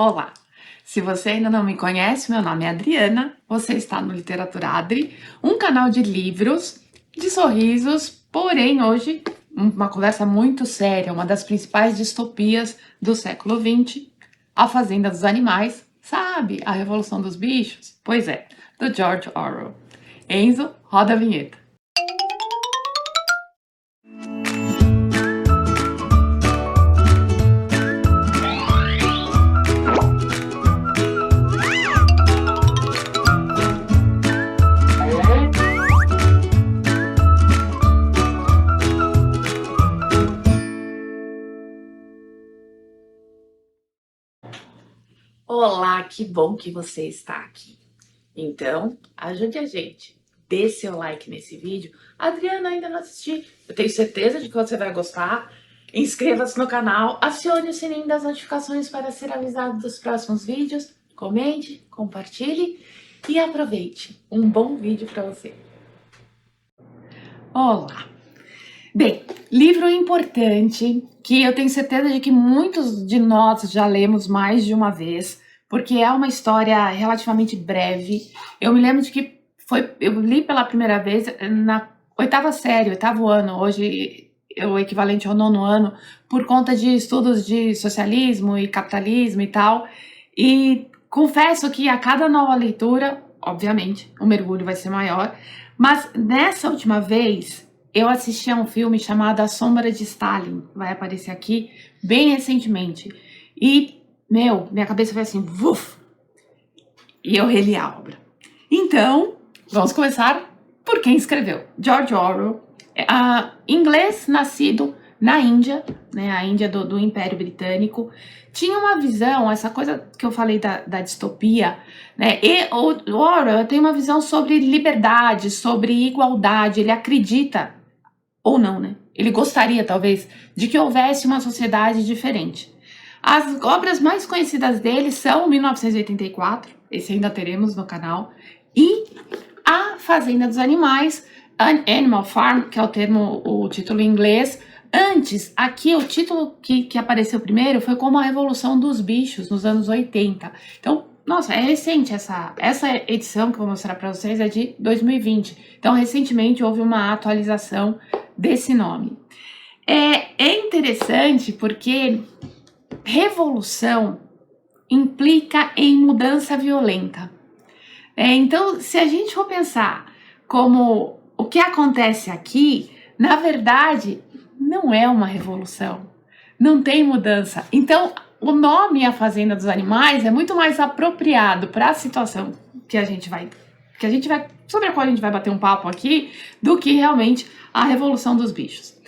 Olá! Se você ainda não me conhece, meu nome é Adriana, você está no Literatura Adri, um canal de livros, de sorrisos, porém hoje uma conversa muito séria, uma das principais distopias do século XX, A Fazenda dos Animais, sabe? A Revolução dos Bichos? Pois é, do George Orwell. Enzo, roda a vinheta. Olá, que bom que você está aqui. Então, ajude a gente. Dê seu like nesse vídeo. A Adriana ainda não assistiu. Eu tenho certeza de que você vai gostar. Inscreva-se no canal, acione o sininho das notificações para ser avisado dos próximos vídeos. Comente, compartilhe e aproveite. Um bom vídeo para você. Olá! Bem, livro importante que eu tenho certeza de que muitos de nós já lemos mais de uma vez, porque é uma história relativamente breve. Eu me lembro de que eu li pela primeira vez na oitava série, oitavo ano, hoje é o equivalente ao nono ano, por conta de estudos de socialismo e capitalismo e tal. E confesso que a cada nova leitura, obviamente, o mergulho vai ser maior, mas nessa última vez eu assisti a um filme chamado A Sombra de Stalin, vai aparecer aqui bem recentemente. E, minha cabeça foi assim, vuf! E eu reli a obra. Então, vamos começar por quem escreveu. George Orwell, inglês nascido na Índia, né, a Índia do Império Britânico, tinha uma visão, essa coisa que eu falei da distopia, né, e o Orwell tem uma visão sobre liberdade, sobre igualdade, ele acredita, ou não, né, ele gostaria talvez, de que houvesse uma sociedade diferente. As obras mais conhecidas dele são 1984, esse ainda teremos no canal, e A Fazenda dos Animais, Animal Farm, que é o título em inglês. Antes, aqui o título que apareceu primeiro foi como A Revolução dos Bichos, nos anos 80. Então, nossa, é recente essa edição que eu vou mostrar para vocês, é de 2020. Então, recentemente houve uma atualização desse nome. É interessante porque revolução implica em mudança violenta. Então, se a gente for pensar como o que acontece aqui, na verdade, não é uma revolução, não tem mudança. Então, o nome A Fazenda dos Animais é muito mais apropriado para a situação sobre a qual a gente vai bater um papo aqui, do que realmente a Revolução dos Bichos.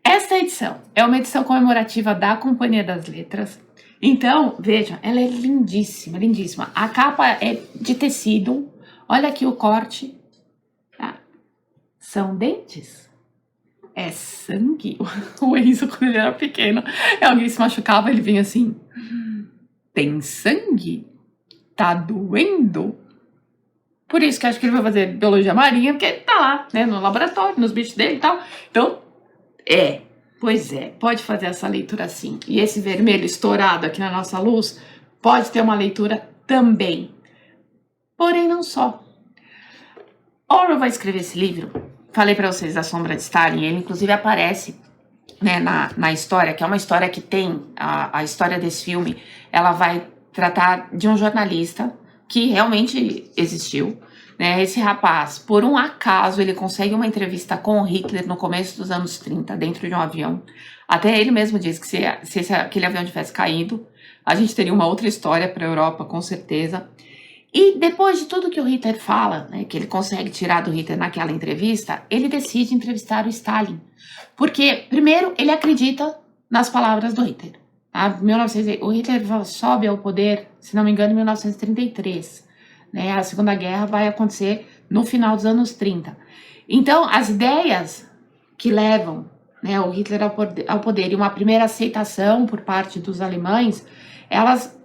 Esta edição é uma edição comemorativa da Companhia das Letras. Então, vejam, ela é lindíssima, lindíssima. A capa é de tecido. Olha aqui o corte. Tá? São dentes? É sangue? O Enzo, quando ele era pequeno, alguém se machucava, ele vinha assim: tem sangue? Tá doendo? Por isso que acho que ele vai fazer biologia marinha, porque ele tá lá, né, no laboratório, nos bichos dele e tal. Então, pois é, pode fazer essa leitura assim. E esse vermelho estourado aqui na nossa luz pode ter uma leitura também. Porém, não só. Orwell vai escrever esse livro. Falei para vocês da Sombra de Stalin. Ele, inclusive, aparece, né, na história, que é uma história que tem... A história desse filme, ela vai tratar de um jornalista que realmente existiu. Né? Esse rapaz, por um acaso, ele consegue uma entrevista com o Hitler no começo dos anos 30, dentro de um avião. Até ele mesmo diz que se aquele avião tivesse caído, a gente teria uma outra história para a Europa, com certeza. E depois de tudo que o Hitler fala, né, que ele consegue tirar do Hitler naquela entrevista, ele decide entrevistar o Stalin. Porque, primeiro, ele acredita nas palavras do Hitler. Tá? O Hitler sobe ao poder, se não me engano, em 1933. Né? A Segunda Guerra vai acontecer no final dos anos 30. Então, as ideias que levam, né, o Hitler ao poder e uma primeira aceitação por parte dos alemães, elas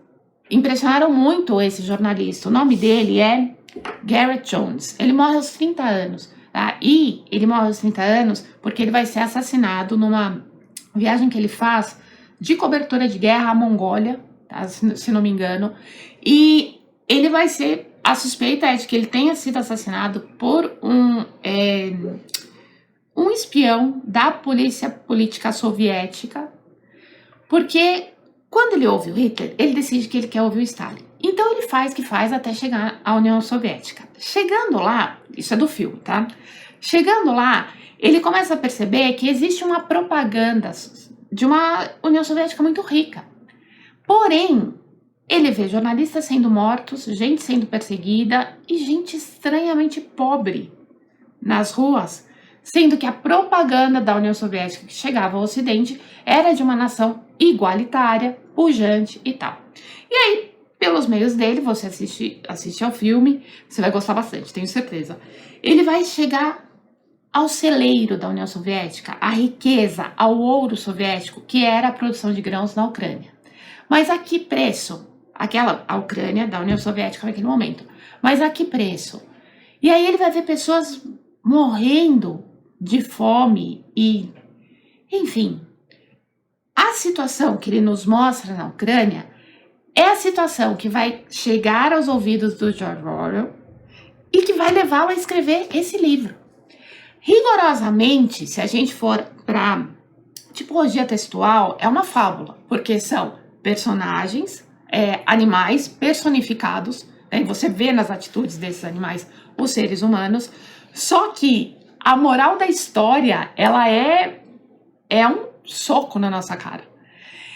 impressionaram muito esse jornalista. O nome dele é Gareth Jones. Ele morre aos 30 anos. Tá? E ele morre aos 30 anos porque ele vai ser assassinado numa viagem que ele faz de cobertura de guerra à Mongólia. tá? Se não me engano. E ele vai ser... A suspeita é de que ele tenha sido assassinado por um espião da polícia política soviética, porque quando ele ouve o Hitler, ele decide que ele quer ouvir o Stalin. Então ele faz o que faz até chegar à União Soviética. Chegando lá, isso é do filme, tá? Chegando lá, ele começa a perceber que existe uma propaganda de uma União Soviética muito rica. Porém, ele vê jornalistas sendo mortos, gente sendo perseguida e gente estranhamente pobre nas ruas, sendo que a propaganda da União Soviética que chegava ao Ocidente era de uma nação igualitária, pujante e tal. E aí, pelos meios dele, você assiste ao filme, você vai gostar bastante, tenho certeza. Ele vai chegar ao celeiro da União Soviética, à riqueza, ao ouro soviético, que era a produção de grãos na Ucrânia. Mas a que preço? A Ucrânia da União Soviética naquele momento. Mas a que preço? E aí ele vai ver pessoas morrendo de fome e... Enfim, a situação que ele nos mostra na Ucrânia é a situação que vai chegar aos ouvidos do George Orwell e que vai levá-lo a escrever esse livro. Rigorosamente, se a gente for para tipologia textual, é uma fábula, porque são personagens, animais personificados, né? Você vê nas atitudes desses animais os seres humanos, só que a moral da história, ela é um soco na nossa cara.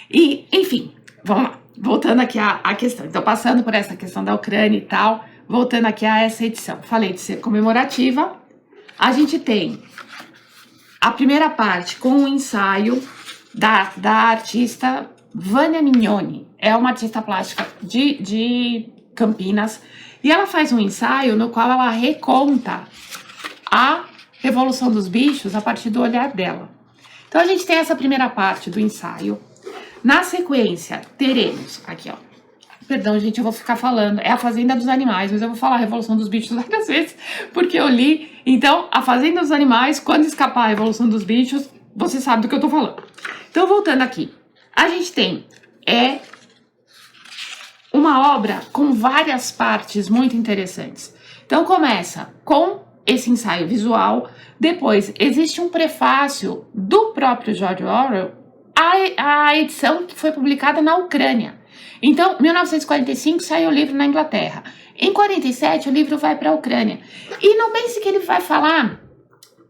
E, enfim, vamos lá, voltando aqui à questão. Então, passando por essa questão da Ucrânia e tal, voltando aqui a essa edição. Falei de ser comemorativa. A gente tem a primeira parte com um ensaio da artista Vânia Mignoni. É uma artista plástica de Campinas. E ela faz um ensaio no qual ela reconta a Revolução dos Bichos a partir do olhar dela. Então a gente tem essa primeira parte do ensaio. Na sequência, teremos aqui, ó. Perdão, gente, eu vou ficar falando. É a Fazenda dos Animais, mas eu vou falar a Revolução dos Bichos várias vezes, porque eu li. Então, a Fazenda dos Animais, quando escapar a Revolução dos Bichos, você sabe do que eu tô falando. Então, voltando aqui. A gente tem uma obra com várias partes muito interessantes. Então, começa com esse ensaio visual. Depois, existe um prefácio do próprio George Orwell à edição que foi publicada na Ucrânia. Então, em 1945 saiu o livro na Inglaterra. Em 47 o livro vai para a Ucrânia. E não pense que ele vai falar...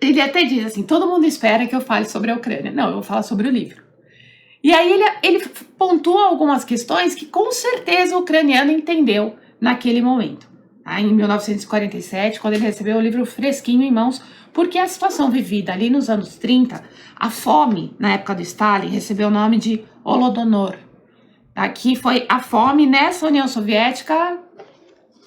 Ele até diz assim, todo mundo espera que eu fale sobre a Ucrânia. Não, eu vou falar sobre o livro. E aí ele pontua algumas questões que com certeza o ucraniano entendeu naquele momento. Tá? Em 1947, quando ele recebeu o livro fresquinho em mãos, porque a situação vivida ali nos anos 30, a fome, na época do Stalin, recebeu o nome de Holodomor. Aqui foi a fome nessa União Soviética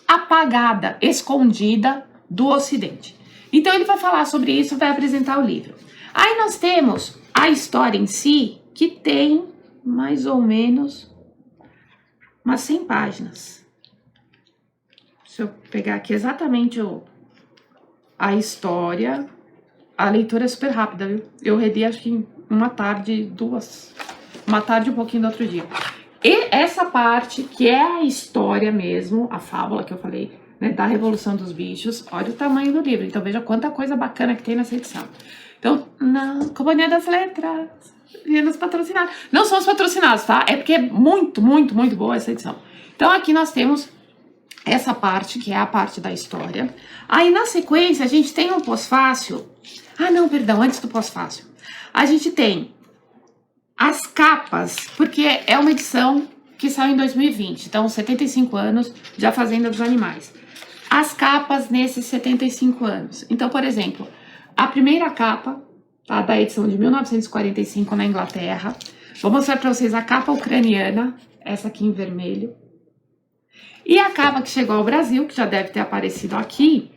apagada, escondida do Ocidente. Então ele vai falar sobre isso, vai apresentar o livro. Aí nós temos a história em si, que tem mais ou menos umas 100 páginas. Deixa eu pegar aqui exatamente a história. A leitura é super rápida, viu? Eu reli acho que em uma tarde, duas. Uma tarde e um pouquinho do outro dia. E essa parte, que é a história mesmo, a fábula que eu falei, né, da Revolução dos Bichos, olha o tamanho do livro. Então veja quanta coisa bacana que tem nessa edição. Então, na Companhia das Letras, nos patrocinados. Não são os patrocinados, tá? É porque é muito, muito, muito boa essa edição. Então aqui nós temos essa parte, que é a parte da história. Aí na sequência a gente tem um pós-fácil. Ah não, perdão, antes do pós-fácil. A gente tem as capas, porque é uma edição que saiu em 2020, então 75 anos de A Fazenda dos Animais. As capas nesses 75 anos. Então, por exemplo, a primeira capa, tá, da edição de 1945 na Inglaterra. Vou mostrar para vocês a capa ucraniana, essa aqui em vermelho. E a capa que chegou ao Brasil, que já deve ter aparecido aqui.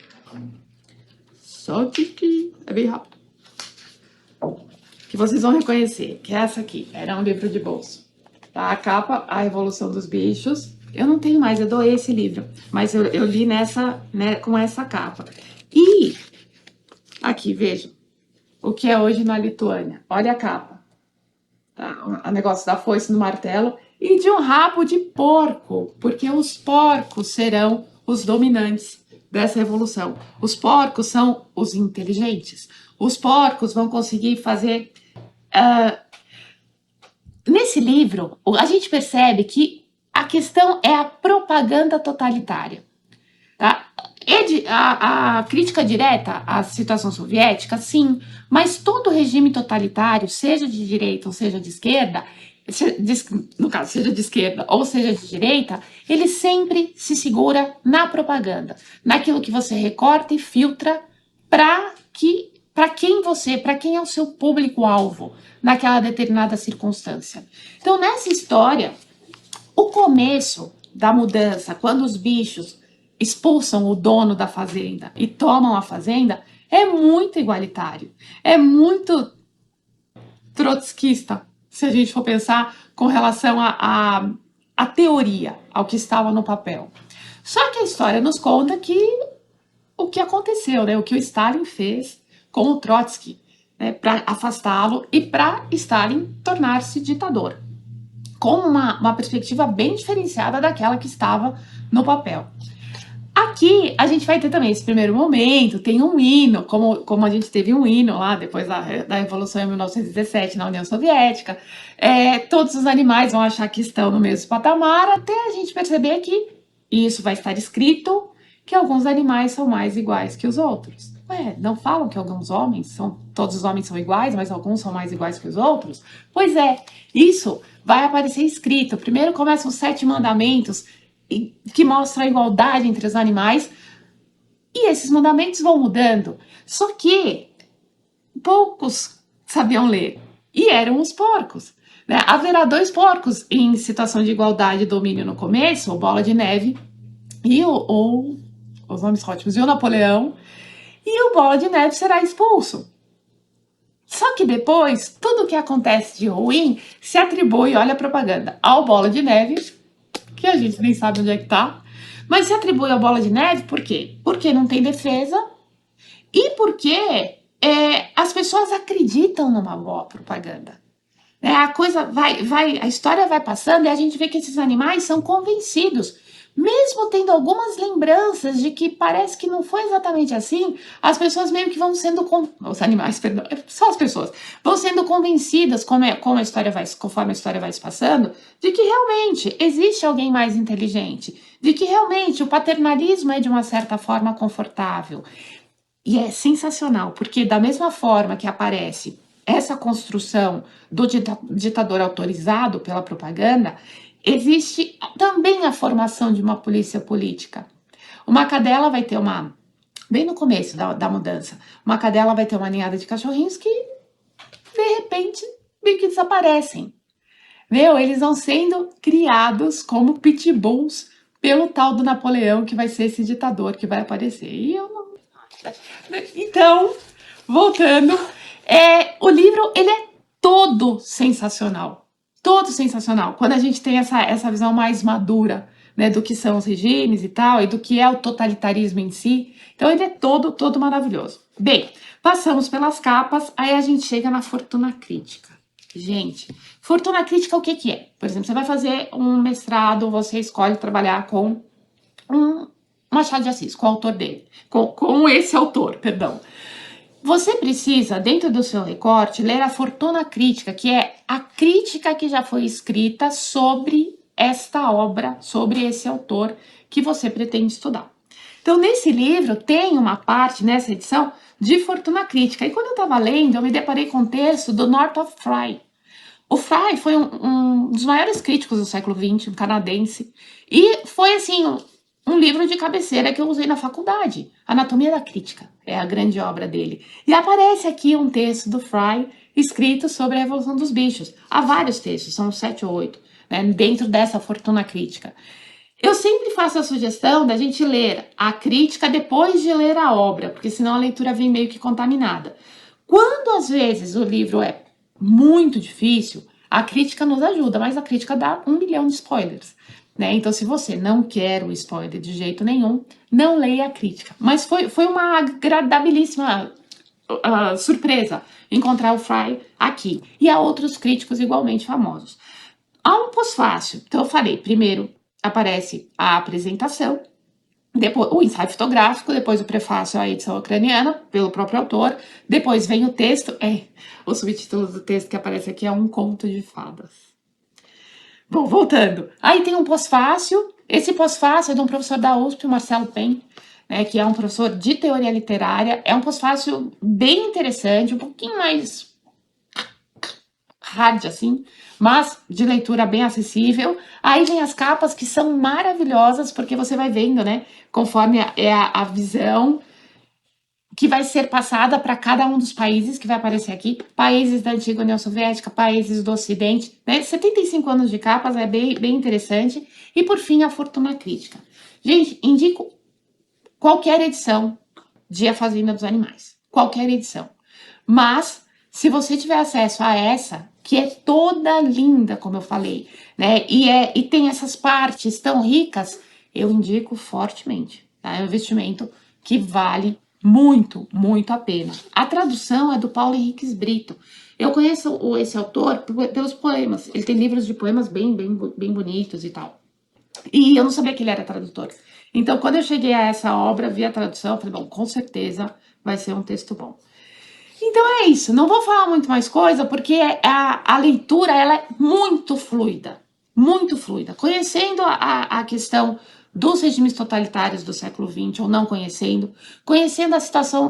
Só que é bem rápido. Que vocês vão reconhecer, que é essa aqui. Era um livro de bolso. Tá? A capa, A Revolução dos Bichos. Eu não tenho mais, eu doei esse livro. Mas eu li nessa, né, com essa capa. E aqui, vejam. O que é hoje na Lituânia. Olha a capa. Tá? O negócio da foice no martelo. e de um rabo de porco, porque os porcos serão os dominantes dessa revolução. Os porcos são os inteligentes. Os porcos vão conseguir fazer. Nesse livro, a gente percebe que a questão é a propaganda totalitária. Tá? A crítica direta à situação soviética, sim, mas todo regime totalitário, seja de direita ou seja de esquerda, no caso, seja de esquerda ou seja de direita, ele sempre se segura na propaganda, naquilo que você recorta e filtra para quem é o seu público-alvo naquela determinada circunstância. Então, nessa história, o começo da mudança, quando os bichos expulsam o dono da fazenda e tomam a fazenda, é muito igualitário, é muito trotskista, se a gente for pensar com relação à teoria, ao que estava no papel. Só que a história nos conta que o que aconteceu, né? O que o Stalin fez com o Trotsky, né? Para afastá-lo e para Stalin tornar-se ditador, com uma perspectiva bem diferenciada daquela que estava no papel. Aqui a gente vai ter também esse primeiro momento, tem um hino, como a gente teve um hino lá depois da Revolução em 1917 na União Soviética. Todos os animais vão achar que estão no mesmo patamar, até a gente perceber que isso vai estar escrito, que alguns animais são mais iguais que os outros. Não falam que todos os homens são iguais, mas alguns são mais iguais que os outros? Pois é, isso vai aparecer escrito. Primeiro começam os 7 mandamentos, que mostram a igualdade entre os animais, e esses mandamentos vão mudando. Só que poucos sabiam ler, e eram os porcos. Né? Haverá 2 porcos em situação de igualdade e domínio no começo, o Bola de Neve e os nomes ótimos, e o Napoleão, e o Bola de Neve será expulso. Só que depois, tudo que acontece de ruim se atribui, olha a propaganda, ao Bola de Neve, que a gente nem sabe onde é que tá, mas se atribui ao Bola de Neve por quê? Porque não tem defesa e porque as pessoas acreditam numa boa propaganda. A história vai passando e a gente vê que esses animais são convencidos. Mesmo tendo algumas lembranças de que parece que não foi exatamente assim, as pessoas meio que vão sendo... Os animais, perdão, só as pessoas. Vão sendo convencidas, conforme a história vai se passando, de que realmente existe alguém mais inteligente. De que realmente o paternalismo é de uma certa forma confortável. E é sensacional, porque da mesma forma que aparece essa construção do ditador autorizado pela propaganda, existe também a formação de uma polícia política. Uma cadela vai ter bem no começo da mudança, uma cadela vai ter uma ninhada de cachorrinhos que, de repente, meio que desaparecem. Eles vão sendo criados como pitbulls pelo tal do Napoleão, que vai ser esse ditador que vai aparecer. Então, voltando, o livro, ele é todo sensacional. Todo sensacional. Quando a gente tem essa visão mais madura, né, do que são os regimes e tal, e do que é o totalitarismo em si. Então, ele é todo maravilhoso. Bem, passamos pelas capas, aí a gente chega na fortuna crítica. Gente, fortuna crítica o que é? Por exemplo, você vai fazer um mestrado, você escolhe trabalhar com um Machado de Assis, com o autor dele, com esse autor, perdão. Você precisa, dentro do seu recorte, ler a fortuna crítica, que é a crítica que já foi escrita sobre esta obra, sobre esse autor que você pretende estudar. Então, nesse livro, tem uma parte, nessa edição, de fortuna crítica. E quando eu estava lendo, eu me deparei com o texto do Northrop Frye. O Frye foi um dos maiores críticos do século XX, um canadense, e foi, assim, um livro de cabeceira que eu usei na faculdade. Anatomia da Crítica é a grande obra dele. E aparece aqui um texto do Frye escrito sobre a Revolução dos Bichos. Há vários textos, são 7 ou 8, né, dentro dessa fortuna crítica. Eu sempre faço a sugestão da gente ler a crítica depois de ler a obra, porque senão a leitura vem meio que contaminada. Quando às vezes o livro é muito difícil, a crítica nos ajuda, mas a crítica dá 1 milhão de spoilers. Né? Então, se você não quer o spoiler de jeito nenhum, não leia a crítica. Mas foi uma agradabilíssima surpresa encontrar o Frye aqui. E há outros críticos igualmente famosos. Há um pós-fácil. Então, eu falei, primeiro aparece a apresentação, depois o ensaio fotográfico, depois o prefácio à edição ucraniana, pelo próprio autor, depois vem o texto, o subtítulo do texto que aparece aqui é Um Conto de Fadas. Bom, voltando. Aí tem um pós-fácil, esse pós-fácil é de um professor da USP, o Marcelo Pen, né, que é um professor de teoria literária, é um pós-fácil bem interessante, um pouquinho mais hard, assim, mas de leitura bem acessível. Aí vem as capas que são maravilhosas, porque você vai vendo, né, conforme a visão que vai ser passada para cada um dos países que vai aparecer aqui, países da antiga União Soviética, países do Ocidente, né? 75 anos de capas, é bem interessante. E por fim, a fortuna crítica. Gente, indico qualquer edição de A Fazenda dos Animais, qualquer edição. Mas, se você tiver acesso a essa, que é toda linda, como eu falei, né? E tem essas partes tão ricas, eu indico fortemente. Tá? É um investimento que vale muito, muito a pena. A tradução é do Paulo Henriques Brito. Eu conheço esse autor pelos poemas. Ele tem livros de poemas bem bonitos e tal. E eu não sabia que ele era tradutor. Então, quando eu cheguei a essa obra, vi a tradução, falei, bom, com certeza vai ser um texto bom. Então é isso, não vou falar muito mais coisa, porque a leitura ela é muito fluida, muito fluida. Conhecendo a questão dos regimes totalitários do século XX, ou não conhecendo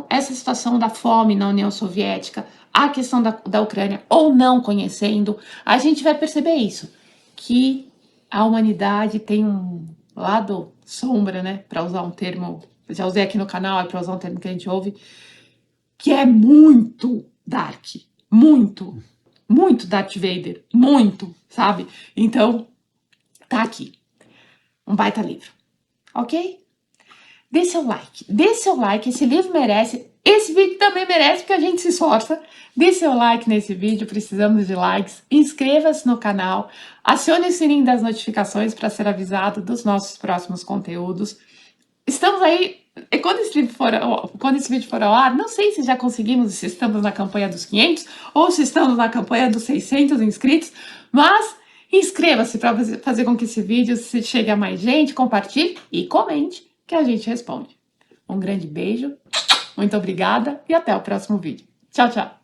essa situação da fome na União Soviética, a questão da Ucrânia, ou não conhecendo, a gente vai perceber isso, que a humanidade tem um lado sombra, né, para usar um termo, já usei aqui no canal, é para usar um termo que a gente ouve, que é muito dark, muito Darth Vader, muito, sabe? Então, tá aqui, um baita livro, ok? Dê seu like, esse livro merece, esse vídeo também merece, porque a gente se esforça. Dê seu like nesse vídeo, precisamos de likes, inscreva-se no canal, acione o sininho das notificações para ser avisado dos nossos próximos conteúdos. Estamos aí, quando esse vídeo for ao ar, não sei se já conseguimos, se estamos na campanha dos 500 ou se estamos na campanha dos 600 inscritos, mas inscreva-se para fazer com que esse vídeo chegue a mais gente, compartilhe e comente que a gente responde. Um grande beijo, muito obrigada e até o próximo vídeo. Tchau, tchau!